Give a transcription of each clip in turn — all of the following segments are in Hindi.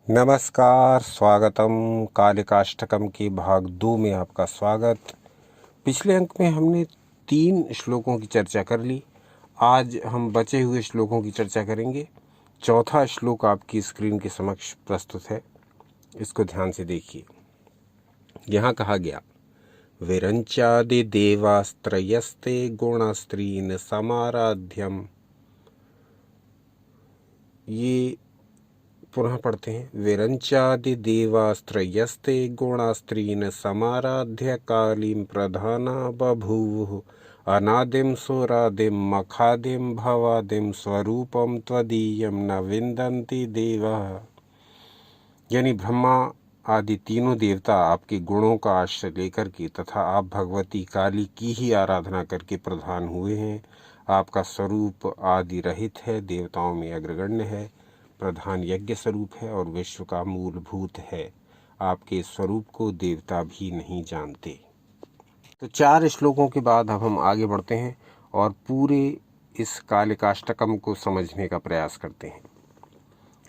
नमस्कार, स्वागतम। कालिकाष्टकम के भाग 2 में आपका स्वागत। पिछले अंक में हमने 3 श्लोकों की चर्चा कर ली। आज हम बचे हुए श्लोकों की चर्चा करेंगे। चौथा श्लोक आपकी स्क्रीन के समक्ष प्रस्तुत है, इसको ध्यान से देखिए। यहाँ कहा गया, विरंचादि देवास्त्रयस्ते गुणस्त्रीन समाराध्यम। ये पुनः पढ़ते हैं। विरंचादि देवास्त्रयस्ते गुणास्त्रीन समाराध्य कालीं प्रधाना बभूवुः अनादिं सुरादिं मखादिं भवादिं स्वरूपम त्वदीयं न विन्दन्ति देवः। यानी ब्रह्मा आदि तीनों देवता आपके गुणों का आश्रय लेकर के तथा आप भगवती काली की ही आराधना करके प्रधान हुए हैं। आपका स्वरूप आदि रहित है, देवताओं में अग्रगण्य है, प्रधान यज्ञ स्वरूप है और विश्व का मूलभूत है। आपके स्वरूप को देवता भी नहीं जानते। तो 4 श्लोकों के बाद अब हम आगे बढ़ते हैं और पूरे इस कालिकाष्टकम को समझने का प्रयास करते हैं।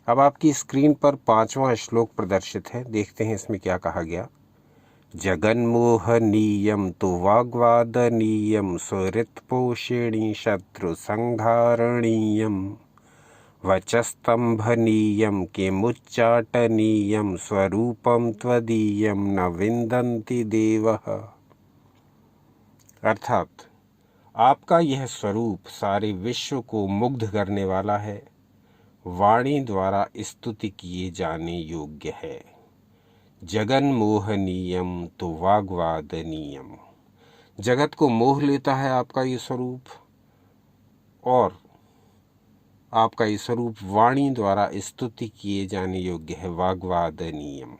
अब आपकी स्क्रीन पर 5वां श्लोक प्रदर्शित है। देखते हैं इसमें क्या कहा गया। जगन्मोहनीयं तु वाग्वादनीयं सुहृत्पोषिणी शत्रु संहारणीयं वचस्तंभनीयं किमुच्चाटनीयं स्वरूपं त्वदीयं न विन्दन्ति देवः। अर्थात आपका यह स्वरूप सारे विश्व को मुग्ध करने वाला है, वाणी द्वारा स्तुति किए जाने योग्य है। जगन मोहनीयम तो वाग्वादनीयम, जगत को मोह लेता है आपका ये स्वरूप, और आपका ये स्वरूप वाणी द्वारा स्तुति किए जाने योग्य है। वाग्वादनीयम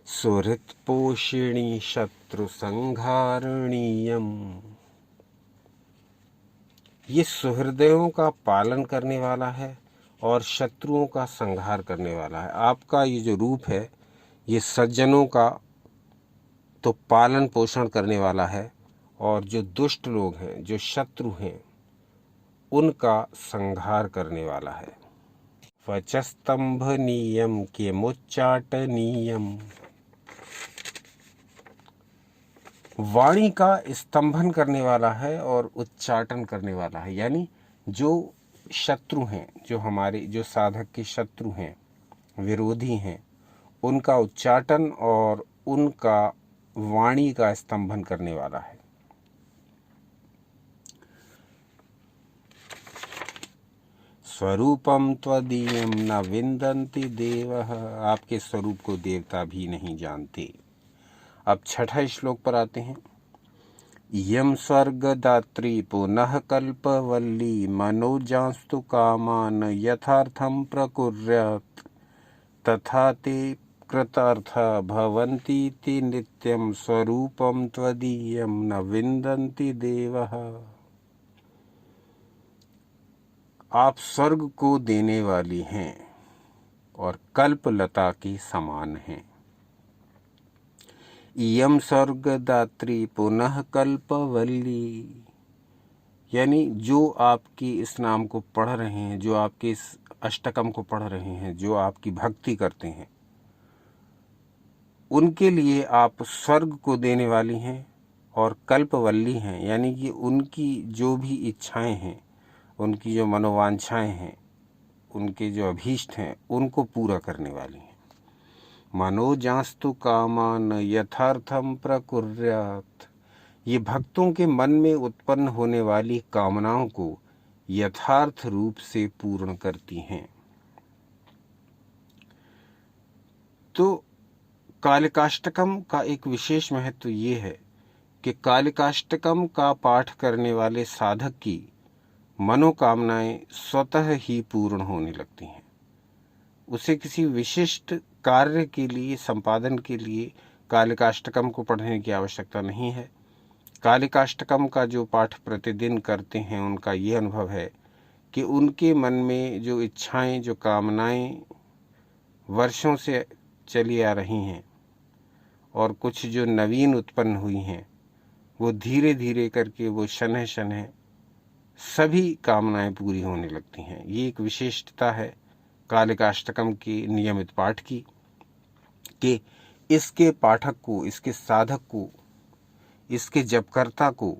सुहृत पोषिणी शत्रु संहारणीयम, ये सुहृदयों का पालन करने वाला है और शत्रुओं का संहार करने वाला है। आपका ये जो रूप है ये सज्जनों का तो पालन पोषण करने वाला है और जो दुष्ट लोग हैं, जो शत्रु हैं, उनका संहार करने वाला है। वचस्तंभनीयम किमुच्चाटनीयम, वाणी का स्तंभन करने वाला है और उच्चाटन करने वाला है। यानी जो शत्रु हैं, जो हमारे जो साधक के शत्रु हैं, विरोधी हैं, उनका उच्चाटन और उनका वाणी का स्तंभन करने वाला है। स्वरूपम त्वदीयं न विन्दन्ति देवः, आपके स्वरूप को देवता भी नहीं जानते। अब 6ठा श्लोक पर आते हैं। यम स्वर्गदात्री पुनः कल्पवल्ली मनोजांस्तु कामान यथार्थं प्रकुर्यात् तथा ते कृतार्था भवन्तीति नित्यं स्वरूपं त्वदीयं न विन्दन्ति देवः। आप स्वर्ग को देने वाली हैं और कल्पलता के समान हैं। इयम स्वर्गदात्री पुनः कल्पवल्ली, यानी जो आपकी इस नाम को पढ़ रहे हैं, जो आपके इस अष्टकम को पढ़ रहे हैं, जो आपकी भक्ति करते हैं, उनके लिए आप स्वर्ग को देने वाली हैं और कल्पवल्ली हैं। यानी कि उनकी जो भी इच्छाएं हैं, उनकी जो मनोवांछाएं हैं, उनके जो अभीष्ट हैं, उनको पूरा करने वाली हैं। मनोजांस्तु कामान यथार्थम प्रकुर्यात्, ये भक्तों के मन में उत्पन्न होने वाली कामनाओं को यथार्थ रूप से पूर्ण करती हैं। तो कालिकाष्टकम का एक विशेष महत्व ये है कि कालिकाष्टकम का पाठ करने वाले साधक की मनोकामनाएं स्वतः ही पूर्ण होने लगती हैं। उसे किसी विशिष्ट कार्य के लिए, संपादन के लिए कालिकाष्टकम को पढ़ने की आवश्यकता नहीं है। कालिकाष्टकम का जो पाठ प्रतिदिन करते हैं, उनका ये अनुभव है कि उनके मन में जो इच्छाएं, जो कामनाएं वर्षों से चली आ रही हैं और कुछ जो नवीन उत्पन्न हुई हैं, वो धीरे धीरे करके वो शनह शनह सभी कामनाएं पूरी होने लगती हैं। ये एक विशिष्टता है कालिकाष्टकम के नियमित पाठ की कि इसके पाठक को, इसके साधक को, इसके जपकर्ता को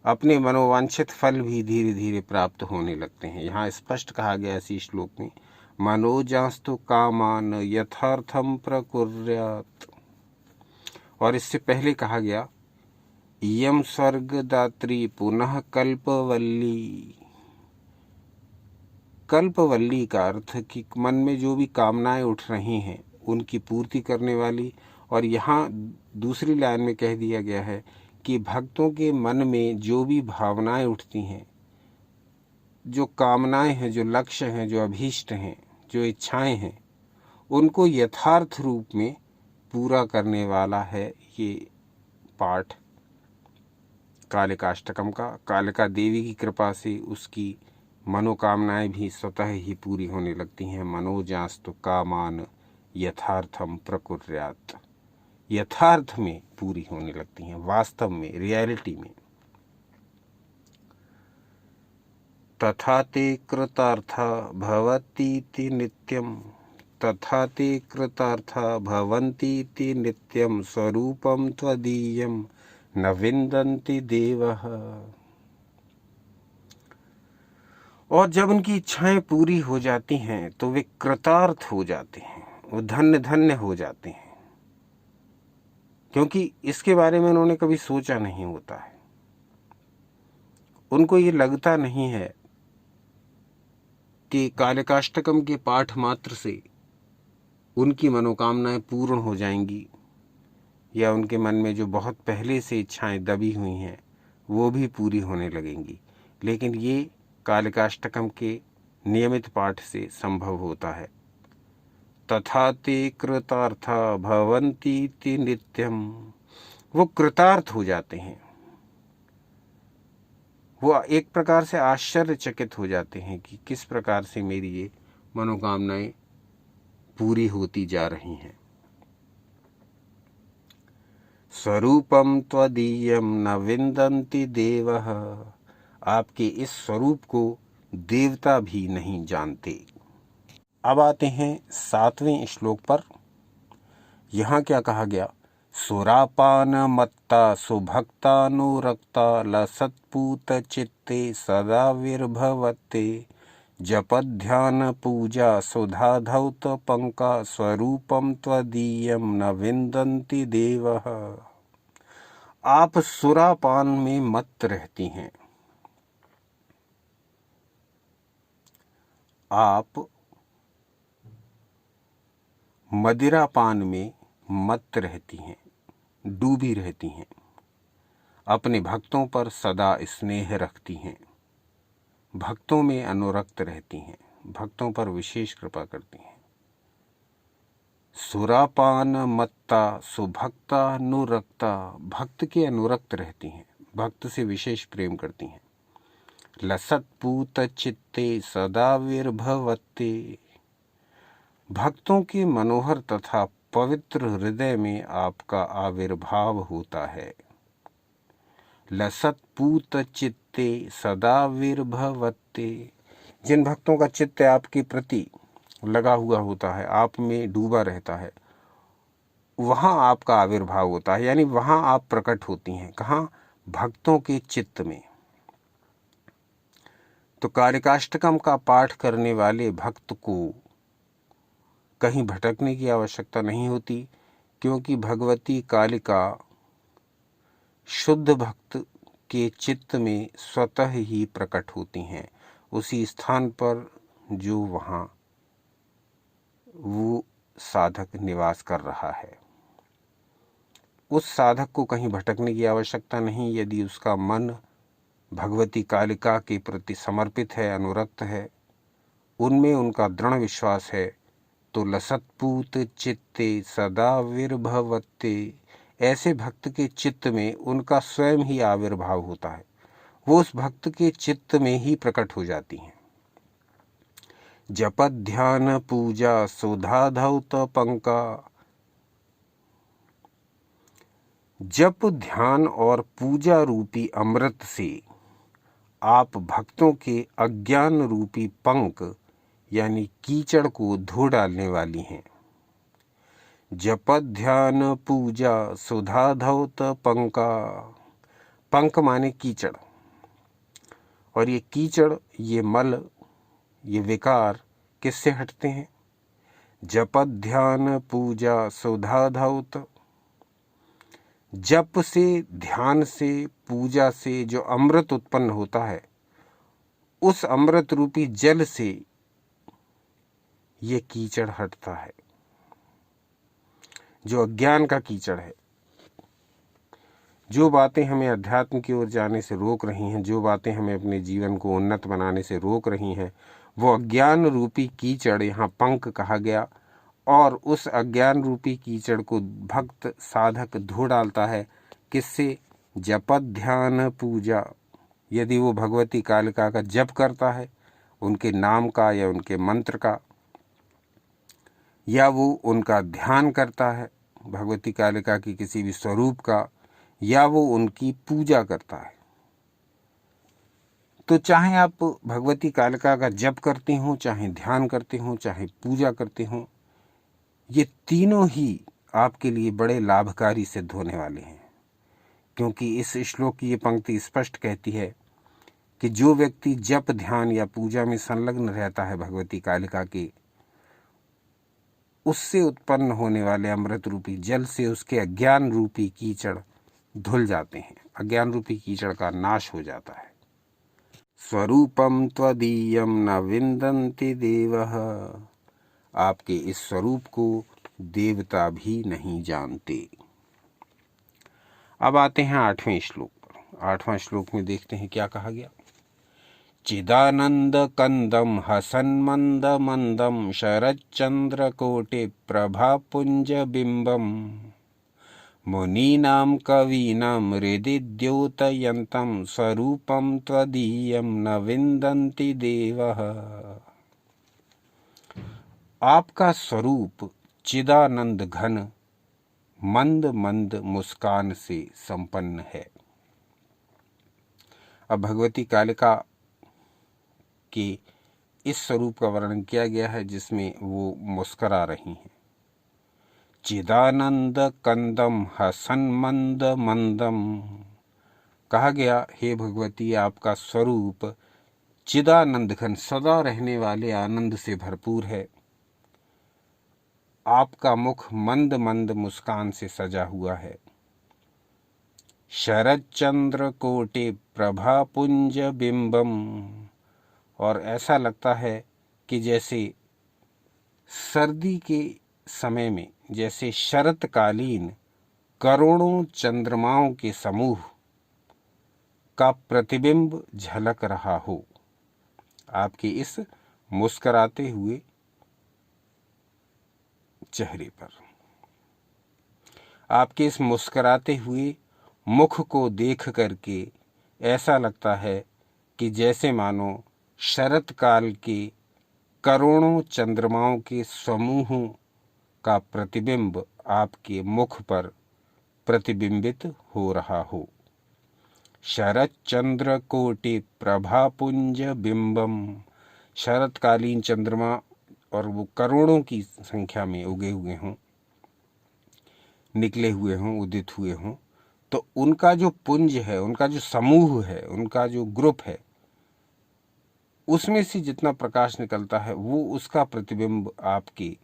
अपने मनोवांछित फल भी धीरे धीरे प्राप्त होने लगते हैं। यहाँ स्पष्ट कहा गया इसी श्लोक में, मनोजास्तु कामान यथार्थम प्रकुर्यात्। और इससे पहले कहा गया, यम स्वर्गदात्री पुनः कल्पवल्ली। कल्पवल्ली का अर्थ कि मन में जो भी कामनाएं उठ रही हैं उनकी पूर्ति करने वाली। और यहाँ दूसरी लाइन में कह दिया गया है कि भक्तों के मन में जो भी भावनाएं उठती हैं, जो कामनाएं हैं, जो लक्ष्य हैं, जो अभीष्ट हैं, जो इच्छाएं हैं, उनको यथार्थ रूप में पूरा करने वाला है ये पाठ कालिकाष्टकम का। कालिका देवी की कृपा से उसकी मनोकामनाएं भी स्वतः ही पूरी होने लगती हैं। मनोजास्तु कामान यथार्थम प्रकुर्यात्, यथार्थ में पूरी होने लगती हैं, वास्तव में, रियलिटी में। तथा ते कृतार्था भवतीति नित्यम, तथा ते कृतार्था भवन्तीति नित्यम, स्वरूपम त्वदीयम न विन्दन्ति देवः। और जब उनकी इच्छाएं पूरी हो जाती हैं तो वे कृतार्थ हो जाते हैं, वो धन्य धन्य हो जाते हैं, क्योंकि इसके बारे में उन्होंने कभी सोचा नहीं होता है। उनको ये लगता नहीं है कि कालिकाष्टकम के पाठ मात्र से उनकी मनोकामनाएं पूर्ण हो जाएंगी, या उनके मन में जो बहुत पहले से इच्छाएं दबी हुई हैं वो भी पूरी होने लगेंगी। लेकिन ये कालिकाष्टकम के नियमित पाठ से संभव होता है। तथा ते कृतार्था भवन्तीति नित्यम, वो कृतार्थ हो जाते हैं, वो एक प्रकार से आश्चर्यचकित हो जाते हैं कि किस प्रकार से मेरी ये मनोकामनाएं पूरी होती जा रही हैं। स्वरूपम त्वदीयम न विन्दन्ति देवः, आपके इस स्वरूप को देवता भी नहीं जानते। अब आते हैं 7वें श्लोक पर। यहाँ क्या कहा गया, सुरापान मत्ता सुभक्तानुरक्ता लसत्पूत चित्ते सदा विर्भवते, जपध्यान पूजा सुधा धौत पंका, स्वरूपम त्वदीयम न विन्दन्ति देवः। आप सुरापान में मत्त रहती हैं, आप मदिरापान में मत्त रहती हैं, डूबी रहती हैं, अपने भक्तों पर सदा स्नेह रखती हैं, भक्तों में अनुरक्त रहती हैं, भक्तों पर विशेष कृपा करती हैं। सुरापान मत्ता सुभक्तानुरक्ता, भक्त के अनुरक्त रहती हैं, भक्त से विशेष प्रेम करती हैं। लसत्पूत चित्ते सदा विर्भवते, भक्तों के मनोहर तथा पवित्र हृदय में आपका आविर्भाव होता है। लसत्पूत चित्ते सदा विर्भवते, जिन भक्तों का चित्त आपके प्रति लगा हुआ होता है, आप में डूबा रहता है, वहाँ आपका आविर्भाव होता है, यानी वहाँ आप प्रकट होती हैं। कहाँ? भक्तों के चित्त में। तो कालिकाष्टकम का पाठ करने वाले भक्त को कहीं भटकने की आवश्यकता नहीं होती, क्योंकि भगवती कालिका शुद्ध भक्त के चित्त में स्वतः ही प्रकट होती हैं, उसी स्थान पर जो वहाँ वो साधक निवास कर रहा है। उस साधक को कहीं भटकने की आवश्यकता नहीं। यदि उसका मन भगवती कालिका के प्रति समर्पित है, अनुरक्त है, उनमें उनका दृढ़ विश्वास है, तो लसत्पूत चित्ते सदा विर्भवते, ऐसे भक्त के चित्त में उनका स्वयं ही आविर्भाव होता है, वो उस भक्त के चित्त में ही प्रकट हो जाती हैं। जपत ध्यान पूजा सुधा धौत पंका, जप ध्यान और पूजा रूपी अमृत से आप भक्तों के अज्ञान रूपी पंख यानी कीचड़ को धो डालने वाली हैं। जप ध्यान पूजा सुधा धौत पंका, पंक माने कीचड़, और ये कीचड़, ये मल, ये विकार किससे हटते हैं? जप ध्यान पूजा सुधा धौत, जप से, ध्यान से, पूजा से जो अमृत उत्पन्न होता है, उस अमृत रूपी जल से ये कीचड़ हटता है, जो अज्ञान का कीचड़ है। जो बातें हमें अध्यात्म की ओर जाने से रोक रही हैं, जो बातें हमें अपने जीवन को उन्नत बनाने से रोक रही हैं, वो अज्ञान रूपी कीचड़ यहाँ पंक कहा गया। और उस अज्ञान रूपी कीचड़ को भक्त साधक धो डालता है। किससे? जप ध्यान पूजा। यदि वो भगवती कालिका का जप करता है, उनके नाम का या उनके मंत्र का, या वो उनका ध्यान करता है भगवती कालिका की किसी भी स्वरूप का, या वो उनकी पूजा करता है, तो चाहे आप भगवती कालिका का जप करते हो, चाहे ध्यान करते हो, चाहे पूजा करते हो, ये तीनों ही आपके लिए बड़े लाभकारी सिद्ध होने वाले हैं। क्योंकि इस श्लोक की ये पंक्ति स्पष्ट कहती है कि जो व्यक्ति जप ध्यान या पूजा में संलग्न रहता है भगवती कालिका के, उससे उत्पन्न होने वाले अमृत रूपी जल से उसके अज्ञान रूपी कीचड़ धुल जाते हैं, अज्ञान रूपी कीचड़ का नाश हो जाता है। स्वरूपम त्वदीयम न विन्दन्ति देवः, आपके इस स्वरूप को देवता भी नहीं जानते। अब आते हैं 8वें श्लोक पर। 8वां श्लोक में देखते हैं क्या कहा गया। चिदानंद कंदम हसन्मंद मंदम शरच्चंद्र कोटि प्रभा पुंज बिंबम मुनीनां कवीनां हृदि द्योतयन्तं स्वरूपं त्वदीयं न विन्दन्ति देवः। आपका स्वरूप चिदानंद घन मंद मंद मुस्कान से संपन्न है। अब भगवती कालिका के इस स्वरूप का वर्णन किया गया है जिसमें वो मुस्करा रही हैं। चिदानंद कंदम हसन मंद मंदम, कहा गया हे भगवती आपका स्वरूप चिदानंद घन, सदा रहने वाले आनंद से भरपूर है। आपका मुख मंद मंद मुस्कान से सजा हुआ है। शरद चंद्र कोटि प्रभा पुंज बिंबम, और ऐसा लगता है कि जैसे सर्दी के समय में जैसे शरतकालीन करोड़ों चंद्रमाओं के समूह का प्रतिबिंब झलक रहा हो। आपके इस मुस्कुराते हुए चेहरे पर, आपके इस मुस्कुराते हुए मुख को देख करके ऐसा लगता है कि जैसे मानो शरत काल के करोड़ों चंद्रमाओं के समूहों का प्रतिबिंब आपके मुख पर प्रतिबिंबित हो रहा हो। शरद चंद्र कोटि प्रभा पुंज बिंबम, शरतकालीन चंद्रमा और वो करोड़ों की संख्या में उगे हुए हों, निकले हुए हों, उदित हुए हों, तो उनका जो पुंज है, उनका जो समूह है, उनका जो ग्रुप है, उसमें से जितना प्रकाश निकलता है वो उसका प्रतिबिंब आपके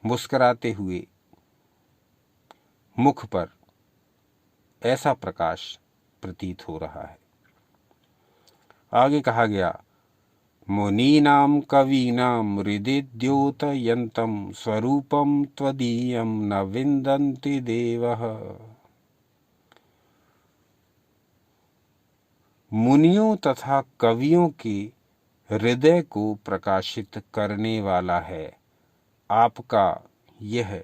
मुस्कुराते हुए मुख पर ऐसा प्रकाश प्रतीत हो रहा है। आगे कहा गया मुनीनां कवीनां हृदि द्योतयन्तं स्वरूपं त्वदीयं न विन्दन्ति देवः। मुनियों तथा कवियों के हृदय को प्रकाशित करने वाला है आपका यह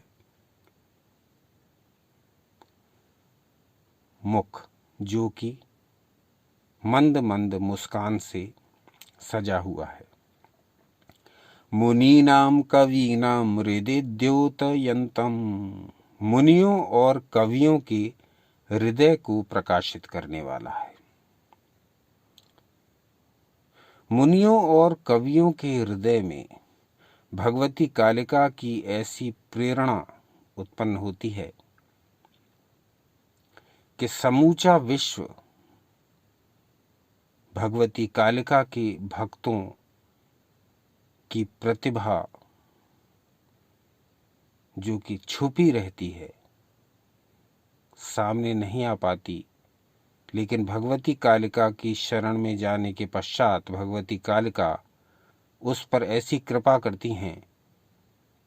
मुख, जो कि मंद मंद मुस्कान से सजा हुआ है। मुनीनां कवीनां हृदि द्योतयन्तं, मुनियों और कवियों के हृदय को प्रकाशित करने वाला है। मुनियों और कवियों के हृदय में भगवती कालिका की ऐसी प्रेरणा उत्पन्न होती है कि समूचा विश्व भगवती कालिका के भक्तों की प्रतिभा जो कि छुपी रहती है, सामने नहीं आ पाती, लेकिन भगवती कालिका की शरण में जाने के पश्चात भगवती कालिका उस पर ऐसी कृपा करती हैं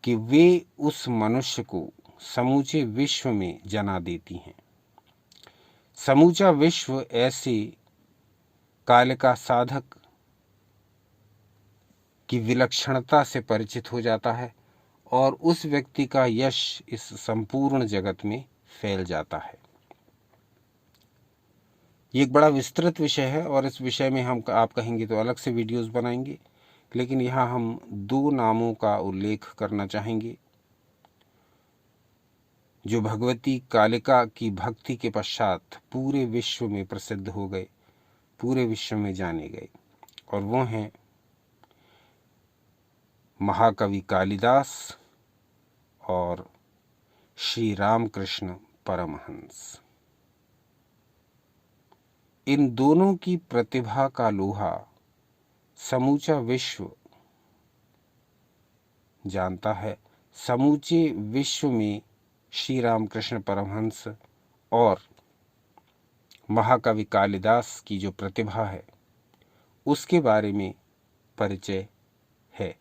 कि वे उस मनुष्य को समूचे विश्व में जना देती हैं। समूचा विश्व ऐसे कालिका साधक की विलक्षणता से परिचित हो जाता है और उस व्यक्ति का यश इस संपूर्ण जगत में फैल जाता है। ये एक बड़ा विस्तृत विषय है और इस विषय में हम आप कहेंगे तो अलग से वीडियोस बनाएंगे, लेकिन यहाँ हम दो नामों का उल्लेख करना चाहेंगे जो भगवती कालिका की भक्ति के पश्चात पूरे विश्व में प्रसिद्ध हो गए, पूरे विश्व में जाने गए, और वो हैं महाकवि कालिदास और श्री रामकृष्ण परमहंस। इन दोनों की प्रतिभा का लोहा समूचा विश्व जानता है। समूचे विश्व में श्री रामकृष्ण परमहंस और महाकवि कालिदास की जो प्रतिभा है उसके बारे में परिचय है।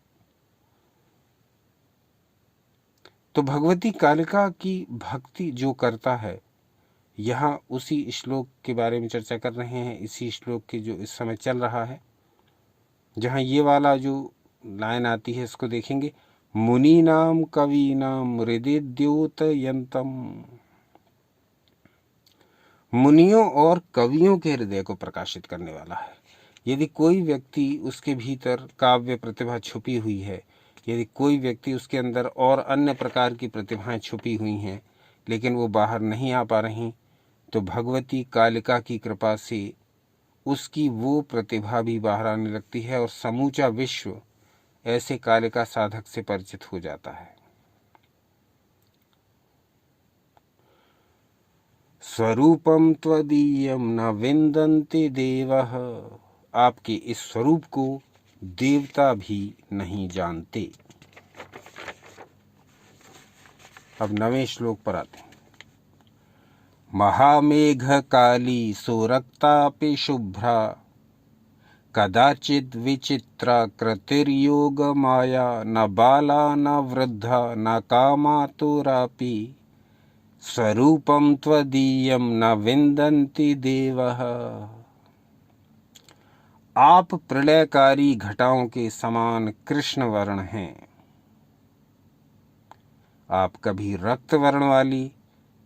तो भगवती कालिका की भक्ति जो करता है, यहाँ उसी श्लोक के बारे में चर्चा कर रहे हैं। इसी श्लोक के जो इस समय चल रहा है, जहाँ ये वाला जो लाइन आती है इसको देखेंगे, मुनीनाम कवीनाम हृदयोतयंतम। मुनियों और कवियों के हृदय को प्रकाशित करने वाला है। यदि कोई व्यक्ति उसके भीतर काव्य प्रतिभा छुपी हुई है, यदि कोई व्यक्ति उसके अंदर और अन्य प्रकार की प्रतिभाएं छुपी हुई हैं लेकिन वो बाहर नहीं आ पा रही, तो भगवती कालिका की कृपा से उसकी वो प्रतिभा भी बाहर आने लगती है और समूचा विश्व ऐसे कालिका साधक से परिचित हो जाता है। स्वरूपम त्वदीयम न विंदन्ति देवः। आपके इस स्वरूप को देवता भी नहीं जानते। अब 9वें श्लोक पर आते हैं। महामेघ काली सोरक्तापि शुभ्रा कदाचिद विचित्रा कृतिर्योग माया न बाला न वृद्धा न कामातुरापि स्वरूपम त्वदीयम न विंदन्ति देवः। आप प्रलयकारी घटाओं के समान कृष्ण वर्ण हैं। आप कभी रक्त वर्ण वाली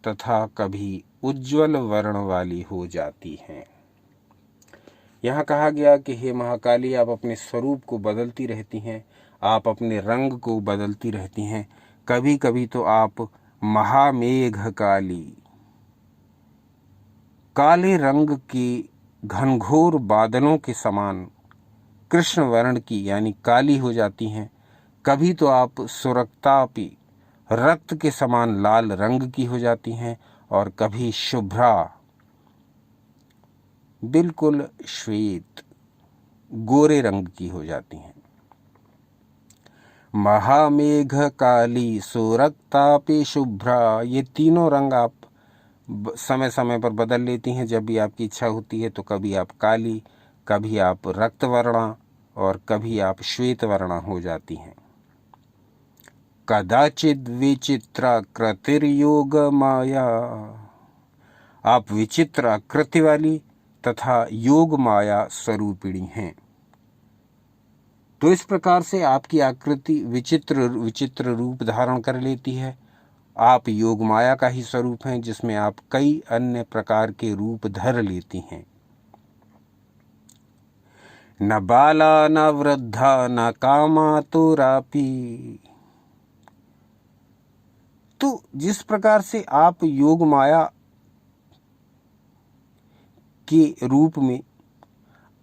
तथा कभी उज्ज्वल वर्ण वाली हो जाती हैं। यहाँ कहा गया कि हे महाकाली, आप अपने स्वरूप को बदलती रहती हैं, आप अपने रंग को बदलती रहती हैं। कभी कभी तो आप महामेघ काली, काले रंग की घनघोर बादलों के समान कृष्ण वर्ण की यानी काली हो जाती हैं। कभी तो आप सुरक्तापि, रक्त के समान लाल रंग की हो जाती हैं, और कभी शुभ्रा, बिल्कुल श्वेत गोरे रंग की हो जाती हैं। महामेघ काली सुरक्तापि शुभ्रा, ये तीनों रंग आप समय समय पर बदल लेती हैं। जब भी आपकी इच्छा होती है तो कभी आप काली, कभी आप रक्त वर्णा और कभी आप श्वेत वर्णा हो जाती हैं। कदाचिद विचित्रा कृतिर्योग माया, आप विचित्र आकृति वाली तथा योग माया स्वरूपिणी हैं। तो इस प्रकार से आपकी आकृति विचित्र रूप धारण कर लेती है। आप योग माया का ही स्वरूप हैं, जिसमें आप कई अन्य प्रकार के रूप धर लेती हैं। न बाला न वृद्धा न कामातुरापि। तो जिस प्रकार से आप योग माया के रूप में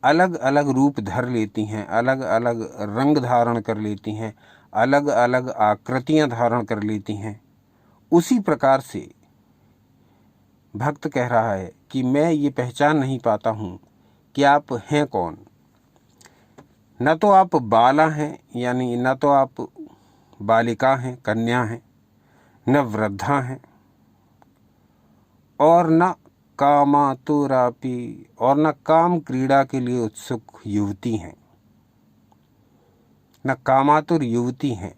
अलग अलग रूप धर लेती हैं, अलग अलग रंग धारण कर लेती हैं, अलग अलग आकृतियां धारण कर लेती हैं, उसी प्रकार से भक्त कह रहा है कि मैं ये पहचान नहीं पाता हूँ कि आप हैं कौन। न तो आप बाला हैं, यानी न तो आप बालिका हैं, कन्या हैं, न वृद्धा हैं, और न कामातुरापि, और न काम क्रीड़ा के लिए उत्सुक युवती हैं, न कामातुर युवती हैं।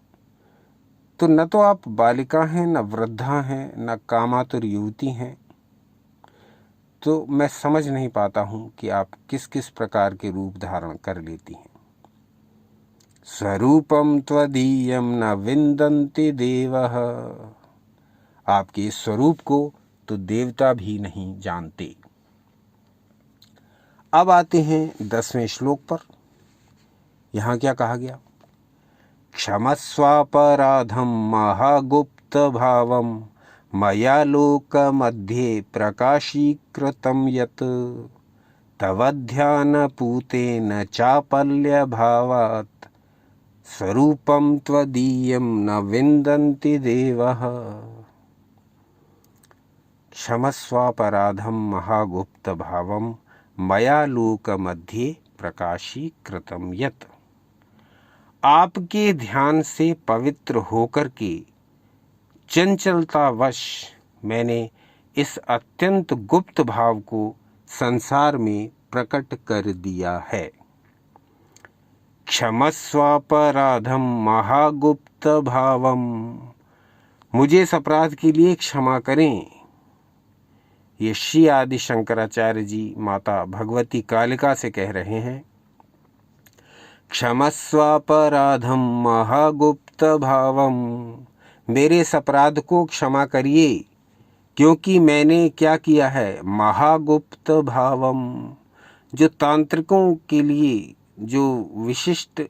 तो न तो आप बालिका हैं, न वृद्धा हैं, न कामातुर युवती हैं। तो मैं समझ नहीं पाता हूँ कि आप किस किस प्रकार के रूप धारण कर लेती हैं। स्वरूपम त्वदीयम न विन्दन्ति देवः, आपके इस स्वरूप को तो देवता भी नहीं जानते। अब आते हैं 10वें श्लोक पर। यहाँ क्या कहा गया? क्षमस्वापराधम महागुप्त भावम मया लोकमध्ये प्रकाशीकृतं यत् तवध्यानपूतेन चापल्यभावात् स्वरूपं त्वदीयं न विन्दन्ति देवः। क्षमस्वापराधम महागुप्त भावम मया लोकमध्ये प्रकाशीकृतं यत्, आपके ध्यान से पवित्र होकर के चंचलतावश मैंने इस अत्यंत गुप्त भाव को संसार में प्रकट कर दिया है। क्षमस्वापराधम महागुप्त भावम, मुझे इस अपराध के लिए क्षमा करें। ये श्री आदि शंकराचार्य जी माता भगवती कालिका से कह रहे हैं। क्षमस्वापराधम महागुप्त भावम, मेरे इस अपराध को क्षमा करिए, क्योंकि मैंने क्या किया है? महागुप्त भावम, जो तांत्रिकों के लिए, जो विशिष्ट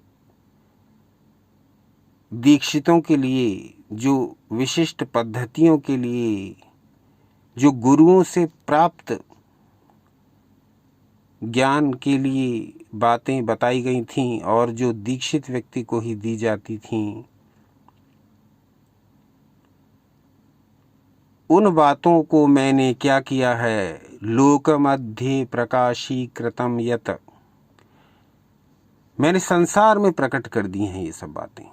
दीक्षितों के लिए, जो विशिष्ट पद्धतियों के लिए, जो गुरुओं से प्राप्त ज्ञान के लिए बातें बताई गई थीं और जो दीक्षित व्यक्ति को ही दी जाती थीं, उन बातों को मैंने क्या किया है? लोक मध्य प्रकाशीकृतं यत्, मैंने संसार में प्रकट कर दी हैं ये सब बातें।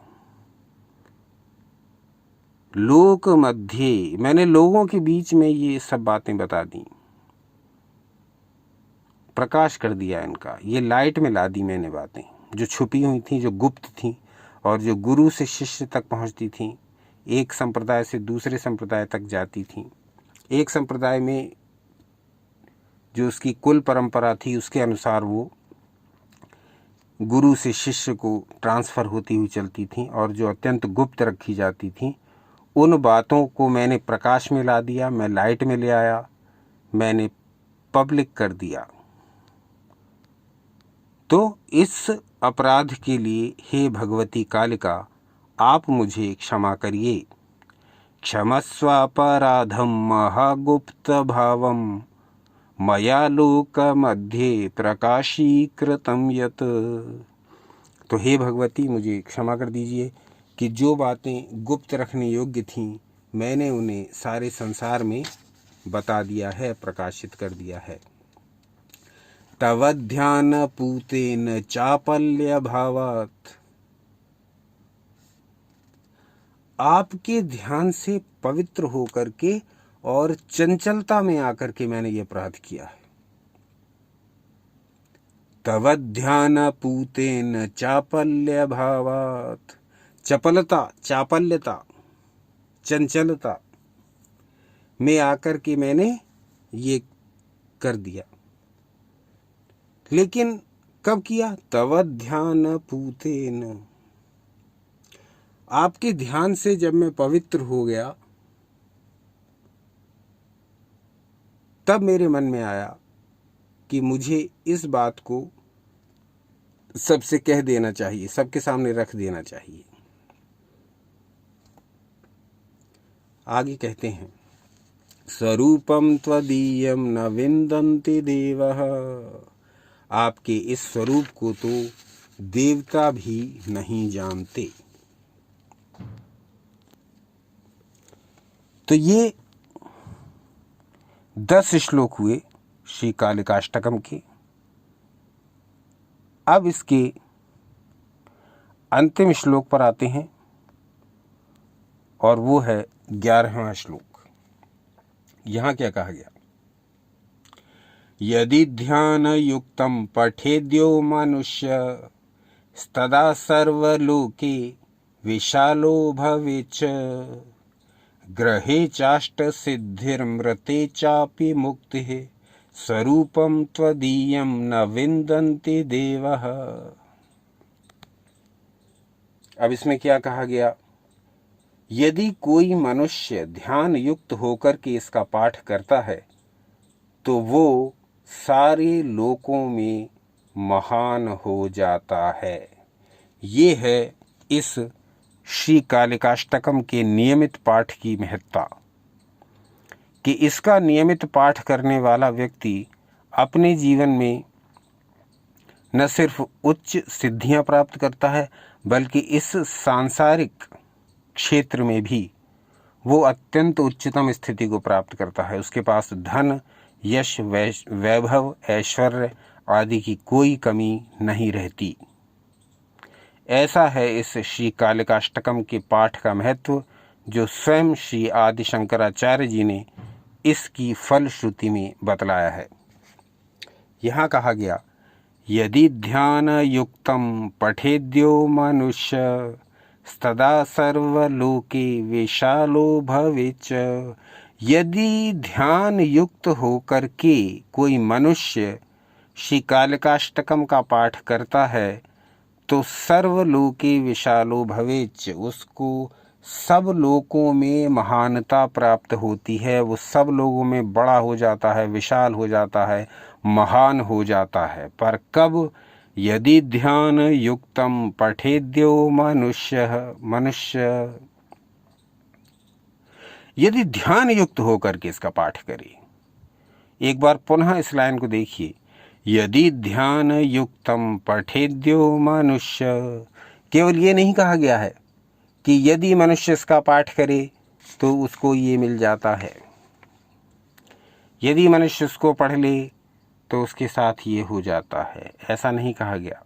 लोक मध्य, मैंने लोगों के बीच में ये सब बातें बता दी, प्रकाश कर दिया इनका, ये लाइट में ला दी मैंने बातें जो छुपी हुई थी, जो गुप्त थी और जो गुरु से शिष्य तक पहुंचती थी, एक संप्रदाय से दूसरे संप्रदाय तक जाती थी। एक संप्रदाय में जो उसकी कुल परंपरा थी उसके अनुसार वो गुरु से शिष्य को ट्रांसफ़र होती हुई चलती थी, और जो अत्यंत गुप्त रखी जाती थी उन बातों को मैंने प्रकाश में ला दिया, मैं लाइट में ले आया, मैंने पब्लिक कर दिया। तो इस अपराध के लिए हे भगवती कालिका, आप मुझे क्षमा करिए। क्षमस्वापराधम महागुप्त भावम मया लोक मध्ये प्रकाशीकृतं यत्, तो हे भगवती मुझे क्षमा कर दीजिए कि जो बातें गुप्त रखने योग्य थीं मैंने उन्हें सारे संसार में बता दिया है, प्रकाशित कर दिया है। तवध्यानपूतेन चापल्य भावात्, आपके ध्यान से पवित्र होकर के और चंचलता में आकर के मैंने ये अपराध किया है। तवध्यानपूतेन चापल्य भावात्, चपलता, चापल्यता, चंचलता में आकर के मैंने ये कर दिया। लेकिन कब किया? तवध्यानपूतेन, आपके ध्यान से जब मैं पवित्र हो गया तब मेरे मन में आया कि मुझे इस बात को सबसे कह देना चाहिए, सबके सामने रख देना चाहिए। आगे कहते हैं, स्वरूपम त्वदीयम न विन्दन्ति देवः, आपके इस स्वरूप को तो देवता भी नहीं जानते। तो ये 10 श्लोक हुए श्री कालिकाष्टकम के। अब इसके अंतिम श्लोक पर आते हैं और वो है 11वां श्लोक। यहाँ क्या कहा गया? यदि ध्यान युक्तम पठेद्यो मनुष्य तदा सर्वलोके विशालो भवेच्च ग्रहे चाष्ट सिद्धिर्मृते चापि मुक्तिः स्वरूपम त्वदीयं न विन्दन्ति देवः। अब इसमें क्या कहा गया? यदि कोई मनुष्य ध्यान युक्त होकर के इसका पाठ करता है तो वो सारे लोकों में महान हो जाता है। ये है इस श्री कालिकाष्टकम के नियमित पाठ की महत्ता, कि इसका नियमित पाठ करने वाला व्यक्ति अपने जीवन में न सिर्फ उच्च सिद्धियां प्राप्त करता है बल्कि इस सांसारिक क्षेत्र में भी वो अत्यंत उच्चतम स्थिति को प्राप्त करता है। उसके पास धन, यश, वैभव, ऐश्वर्य आदि की कोई कमी नहीं रहती। ऐसा है इस श्री कालिकाष्टकम के पाठ का महत्व, जो स्वयं श्री आदि शंकराचार्य जी ने इसकी फलश्रुति में बतलाया है। यहाँ कहा गया, यदि ध्यान युक्तम पठेद्यो मनुष्य तदा सर्वलोके विशालो भवेच्च। यदि ध्यान युक्त होकर के कोई मनुष्य श्री कालिकाष्टकम का पाठ करता है तो सर्वलोके विशालो भवेच्च, उसको सब लोकों में महानता प्राप्त होती है। वो सब लोगों में बड़ा हो जाता है, विशाल हो जाता है, महान हो जाता है। पर कब? यदि ध्यान युक्तम पठेद्यो मनुष्य यदि ध्यान युक्त होकर के इसका पाठ करे। एक बार पुनः इस लाइन को देखिए, यदि ध्यान युक्तम पठेद्यो मनुष्य। केवल ये नहीं कहा गया है कि यदि मनुष्य इसका पाठ करे तो उसको ये मिल जाता है, यदि मनुष्य उसको पढ़ ले तो उसके साथ ये हो जाता है। ऐसा नहीं कहा गया।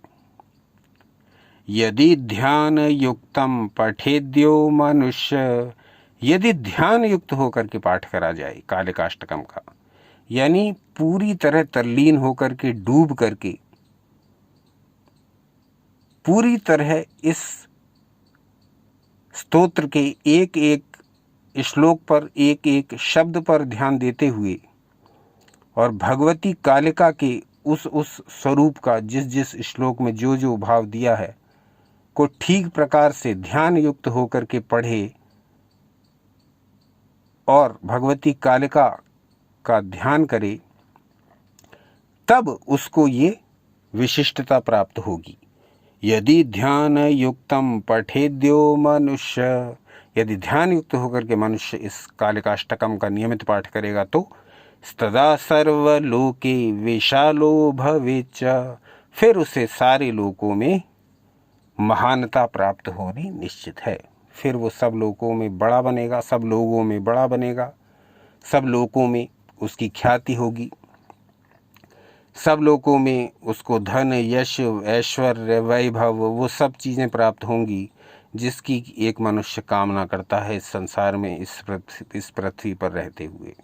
यदि ध्यान युक्तम पठेद्यो मनुष्य, यदि ध्यान युक्त होकर के पाठ करा जाए कालिकाष्टकम का, यानी पूरी तरह तल्लीन होकर के, डूब करके पूरी तरह इस स्तोत्र के एक एक श्लोक पर, एक एक शब्द पर ध्यान देते हुए और भगवती कालिका के उस स्वरूप का, जिस जिस श्लोक में जो जो भाव दिया है, को ठीक प्रकार से ध्यान युक्त होकर के पढ़े और भगवती कालिका का ध्यान करे, तब उसको ये विशिष्टता प्राप्त होगी। यदि ध्यान युक्तम पठेद्यो मनुष्य, यदि ध्यान युक्त होकर के मनुष्य इस कालिकाष्टकम का नियमित पाठ करेगा तो तदा सर्वलोके विशालो भवेच्च, फिर उसे सारे लोकों में महानता प्राप्त होनी निश्चित है। फिर वो सब लोकों में बड़ा बनेगा, सब लोगों में बड़ा बनेगा, सब लोकों में उसकी ख्याति होगी, सब लोगों में उसको धन, यश, ऐश्वर्य, वैभव, वो सब चीज़ें प्राप्त होंगी जिसकी एक मनुष्य कामना करता है इस संसार में, इस पृथ्वी पर रहते हुए।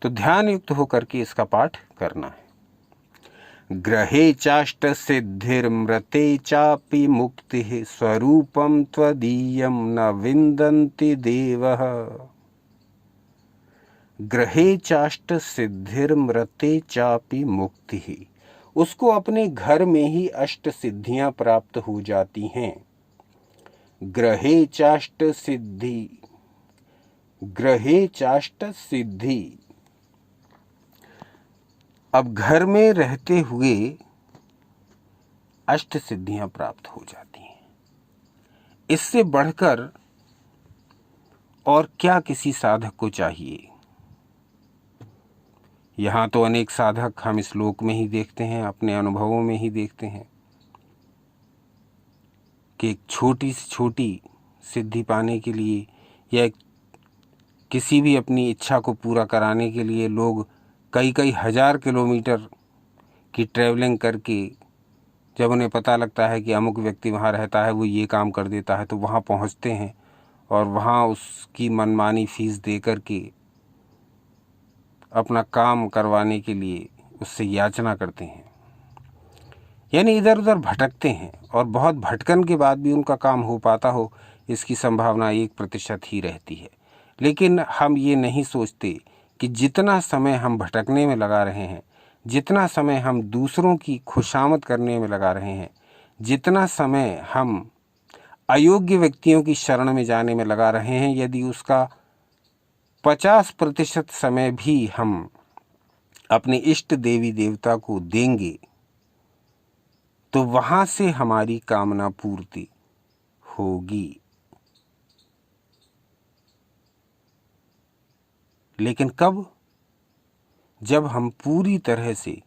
तो ध्यान युक्त होकर के इसका पाठ करना है। ग्रहे चाष्ट सिद्धिर्मृते चापि मुक्तिः स्वरूपम त्वदीयं न विन्दन्ति देवः। ग्रहे चाष्ट सिद्धिर्मृते चापि मुक्तिः, उसको अपने घर में ही अष्ट सिद्धियां प्राप्त हो जाती हैं। ग्रहे चाष्ट सिद्धि, ग्रहे चाष्ट सिद्धि। अब घर में रहते हुए अष्ट सिद्धियां प्राप्त हो जाती हैं। इससे बढ़कर और क्या किसी साधक को चाहिए? यहाँ तो अनेक साधक हम इस लोक में ही देखते हैं, अपने अनुभवों में ही देखते हैं कि एक छोटी से छोटी सिद्धि पाने के लिए या एक किसी भी अपनी इच्छा को पूरा कराने के लिए लोग कई कई हज़ार किलोमीटर की ट्रैवलिंग करके, जब उन्हें पता लगता है कि अमुक व्यक्ति वहाँ रहता है, वो ये काम कर देता है, तो वहाँ पहुँचते हैं और वहाँ उसकी मनमानी फीस दे कर के अपना काम करवाने के लिए उससे याचना करते हैं, यानी इधर उधर भटकते हैं। और बहुत भटकन के बाद भी उनका काम हो पाता हो, इसकी संभावना 1% ही रहती है। लेकिन हम ये नहीं सोचते कि जितना समय हम भटकने में लगा रहे हैं, जितना समय हम दूसरों की खुशामद करने में लगा रहे हैं, जितना समय हम अयोग्य व्यक्तियों की शरण में जाने में लगा रहे हैं, यदि उसका 50% समय भी हम अपने इष्ट देवी देवता को देंगे तो वहाँ से हमारी कामना पूर्ति होगी। लेकिन कब? जब हम पूरी तरह से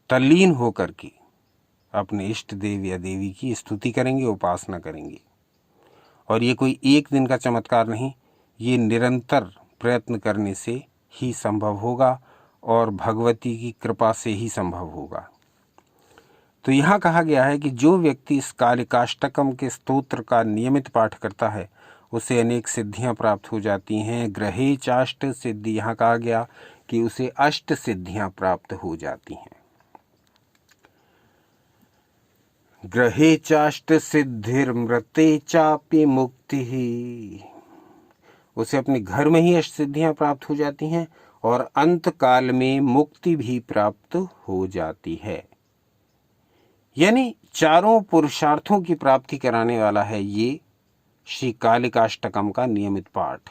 तल्लीन होकर के अपने इष्ट देव या देवी की स्तुति करेंगे, उपासना करेंगे। और ये कोई एक दिन का चमत्कार नहीं, ये निरंतर प्रयत्न करने से ही संभव होगा और भगवती की कृपा से ही संभव होगा। तो यहाँ कहा गया है कि जो व्यक्ति इस कालिकाष्टकम के स्तोत्र का नियमित पाठ करता है उसे अनेक सिद्धियां प्राप्त हो जाती हैं। ग्रहे चाष्ट सिद्धि, यहाँ कहा गया कि उसे 8 सिद्धियां प्राप्त हो जाती हैं। ग्रहे चाष्ट सिद्धिर्मृते चापि मुक्ति ही, उसे अपने घर में ही 8 सिद्धियां प्राप्त हो जाती हैं और अंत काल में मुक्ति भी प्राप्त हो जाती है। यानी चारों पुरुषार्थों की प्राप्ति कराने वाला है ये श्री कालिकाष्टकम का नियमित पाठ।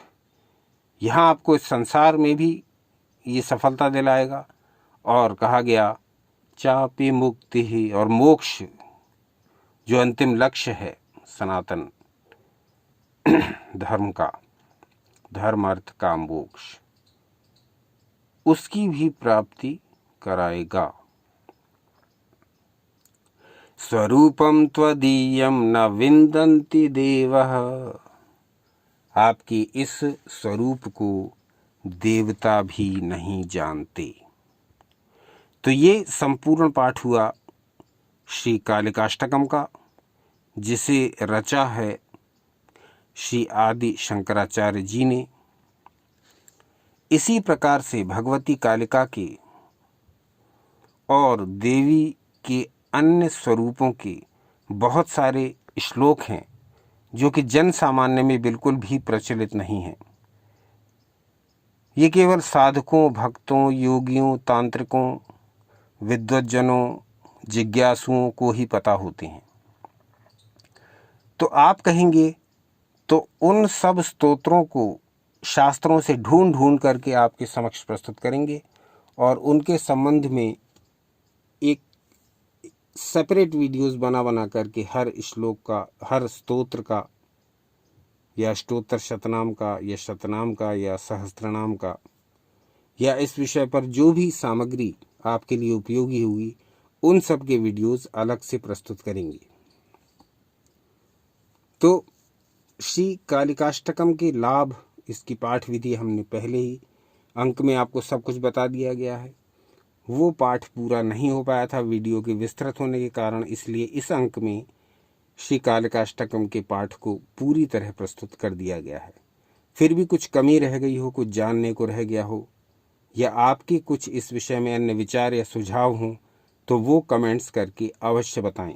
यहाँ आपको इस संसार में भी ये सफलता दिलाएगा। और कहा गया चापि मुक्ति ही, और मोक्ष जो अंतिम लक्ष्य है सनातन धर्म का, धर्म अर्थ काम मोक्ष, उसकी भी प्राप्ति कराएगा। स्वरूपम त्वदीयम न विन्दन्ति देवः, आपके इस स्वरूप को देवता भी नहीं जानते। तो ये संपूर्ण पाठ हुआ श्री कालिकाष्टकम का, जिसे रचा है श्री आदि शंकराचार्य जी ने। इसी प्रकार से भगवती कालिका के और देवी के अन्य स्वरूपों के बहुत सारे श्लोक हैं जो कि जन सामान्य में बिल्कुल भी प्रचलित नहीं हैं। ये केवल साधकों, भक्तों, योगियों, तांत्रिकों, विद्वज्जनों, जिज्ञासुओं को ही पता होते हैं। तो आप कहेंगे तो उन सब स्तोत्रों को शास्त्रों से ढूंढ ढूंढ करके आपके समक्ष प्रस्तुत करेंगे और उनके संबंध में एक सेपरेट वीडियोस बना करके हर श्लोक का, हर स्तोत्र का या स्तोत्र शतनाम का या शतनाम का या सहस्त्रनाम का या इस विषय पर जो भी सामग्री आपके लिए उपयोगी होगी उन सब के वीडियोस अलग से प्रस्तुत करेंगे। तो श्री कालिकाष्टकम के लाभ, इसकी पाठ विधि हमने पहले ही अंक में आपको सब कुछ बता दिया गया है। वो पाठ पूरा नहीं हो पाया था वीडियो के विस्तृत होने के कारण, इसलिए इस अंक में श्री कालिकाष्टकम के पाठ को पूरी तरह प्रस्तुत कर दिया गया है। फिर भी कुछ कमी रह गई हो, कुछ जानने को रह गया हो, या आपके कुछ इस विषय में अन्य विचार या सुझाव हों तो वो कमेंट्स करके अवश्य बताएं।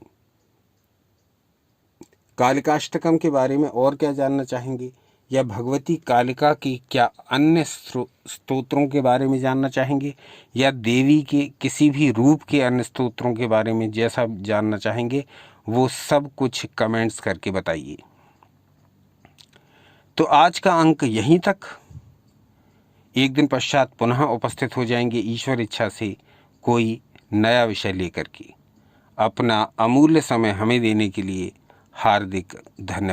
कालिकाष्टकम के बारे में और क्या जानना चाहेंगे, या भगवती कालिका की क्या अन्य स्तोत्रों के बारे में जानना चाहेंगे, या देवी के किसी भी रूप के अन्य स्तोत्रों के बारे में जैसा जानना चाहेंगे, वो सब कुछ कमेंट्स करके बताइए। तो आज का अंक यहीं तक। एक दिन पश्चात पुनः उपस्थित हो जाएंगे ईश्वर इच्छा से कोई नया विषय लेकर के। अपना अमूल्य समय हमें देने के लिए हार्दिक धन्यवाद।